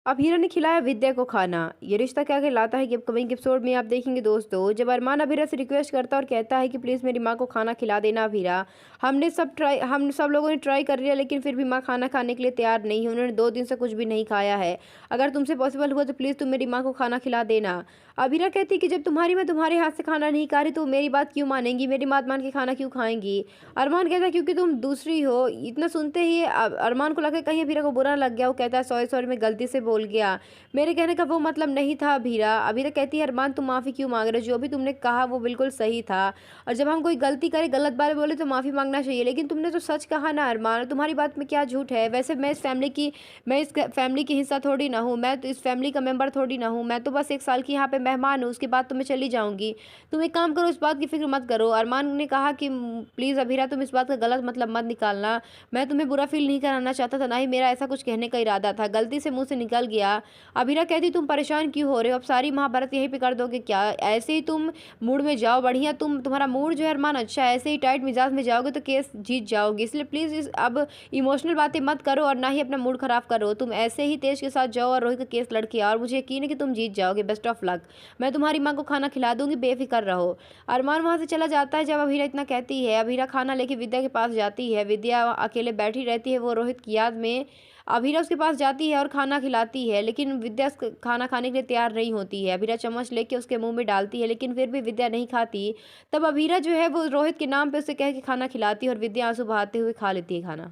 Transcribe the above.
अभीरा ने खिलाया विद्या को खाना। ये रिश्ता क्या कहलाता है कि अपकमिंग एपिसोड में आप देखेंगे दोस्तों, जब अरमान अभीरा से रिक्वेस्ट करता है और कहता है कि प्लीज़ मेरी माँ को खाना खिला देना अभीरा। हम सब लोगों ने ट्राई कर लिया लेकिन फिर भी माँ खाना खाने के लिए तैयार नहीं है। उन्होंने 2 दिन से कुछ भी नहीं खाया है। अगर तुमसे पॉसिबल हुआ तो प्लीज़ तुम मेरी माँ को खाना खिला देना। अभीरा कहती कि जब तुम्हारी माँ तुम्हारे हाथ से खाना नहीं खा रही तो मेरी बात क्यों मानेंगी? मेरी बात मान के खाना क्यों खाएँगी? अरमान कहता है क्योंकि तुम दूसरी हो। इतना सुनते ही अरमान को लगा कि कहीं अभीरा को बुरा लग गया। वो कहता है सॉरी सॉरी मैं गलती से बोल गया। मेरे कहने का वो मतलब नहीं था अभीरा। अभीरा कहती है अरमान तुम माफ़ी क्यों माँग रहे हो? जो भी तुमने कहा वो बिल्कुल सही था और जब हम कोई गलती करें, गलत बात बोले तो माफ़ी माँगना चाहिए। लेकिन तुमने तो सच कहा ना अरमान, तुम्हारी बात में क्या झूठ है? वैसे मैं इस फैमिली की हिस्सा थोड़ी ना हूँ। मैं तो इस फैमिली का मेंबर थोड़ी ना हूँ। मैं तो बस 1 साल की यहाँ पे मेहमान हूँ, उसके बाद तो मैं चली जाऊँगी। तुम एक काम करो, इस बात की फ़िक्र मत करो। अरमान ने कहा कि प्लीज़ अभीरा तुम इस बात का गलत मतलब मत निकालना। मैं तुम्हें बुरा फ़ील नहीं कराना चाहता था, ना ही मेरा ऐसा कुछ कहने का इरादा था। गलती से मुँह से निकल गया। अभीरा कहती तुम परेशान क्यों हो रहे हो? अब सारी महाभारत यहीं पे कर दोगे क्या? ऐसे ही तुम मूड में जाओ बढ़िया, तुम्हारा मूड जो है अरमान अच्छा है, ऐसे ही टाइट मिजाज में जाओगे तो केस जीत जाओगे। इसलिए प्लीज़ इस अब इमोशनल बातें मत करो और ना ही अपना मूड खराब करो। तुम ऐसे ही तेज के साथ जाओ और रोहित का केस लड़के आओ और मुझे यकीन है कि तुम जीत जाओगे। Best of luck. मैं तुम्हारी माँ को खाना खिला दूंगी, बेफिक्र रहो। अरमान वहाँ से चला जाता है जब अभीरा इतना कहती है। अभीरा खाना लेके विद्या के पास जाती है। विद्या अकेले बैठी रहती है, वो रोहित की याद में। अभीरा उसके पास जाती है और खाना खिलाती है लेकिन विद्या खाना खाने के लिए तैयार नहीं होती है। अभीरा चम्मच लेके उसके मुंह में डालती है लेकिन फिर भी विद्या नहीं खाती। तब अभीरा जो है वो रोहित के नाम पे उसे कह के खाना खिलाती है और विद्या आंसू बहाते हुए खा लेती है खाना।